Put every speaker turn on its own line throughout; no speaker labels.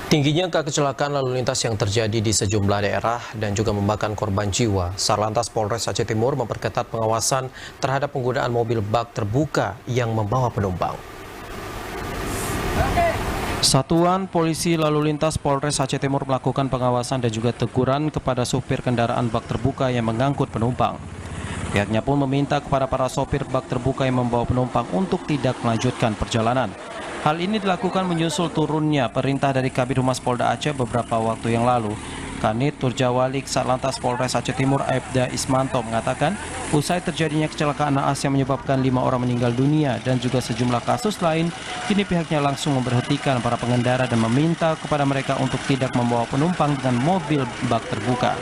Tingginya angka kecelakaan lalu lintas yang terjadi di sejumlah daerah dan juga memakan korban jiwa, Satlantas Polres Aceh Timur memperketat pengawasan terhadap penggunaan mobil bak terbuka yang membawa penumpang. Satuan Polisi Lalu Lintas Polres Aceh Timur melakukan pengawasan dan juga teguran kepada sopir kendaraan bak terbuka yang mengangkut penumpang. Pihaknya pun meminta kepada para sopir bak terbuka yang membawa penumpang untuk tidak melanjutkan perjalanan. Hal ini dilakukan menyusul turunnya perintah dari Kabid Humas Polda Aceh beberapa waktu yang lalu. Kanit Turjawalik Satlantas Polres Aceh Timur Aibda Ismanto mengatakan, usai terjadinya kecelakaan naas yang menyebabkan 5 orang meninggal dunia dan juga sejumlah kasus lain, kini pihaknya langsung memberhentikan para pengendara dan meminta kepada mereka untuk tidak membawa penumpang dengan mobil bak terbuka.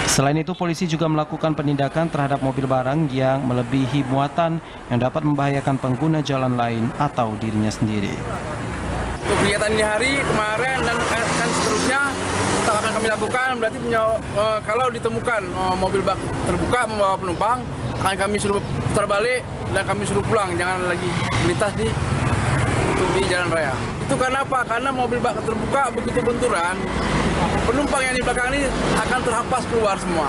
Selain itu, polisi juga melakukan penindakan terhadap mobil barang yang melebihi muatan yang dapat membahayakan pengguna jalan lain atau dirinya sendiri.
Untuk kegiatan di hari kemarin dan seterusnya akan kami lakukan, berarti kalau ditemukan mobil bak terbuka membawa penumpang, akan kami suruh putar balik dan kami suruh pulang, jangan lagi melintas di jalan raya. Itu karena apa? Karena mobil bak terbuka begitu benturan, penumpang yang di belakang ini akan terhampas keluar semua.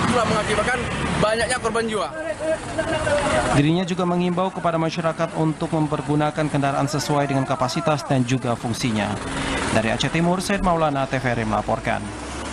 Itulah mengakibatkan banyaknya korban jiwa.
Dirinya juga mengimbau kepada masyarakat untuk mempergunakan kendaraan sesuai dengan kapasitas dan juga fungsinya. Dari Aceh Timur, Said Maulana, TVRI melaporkan.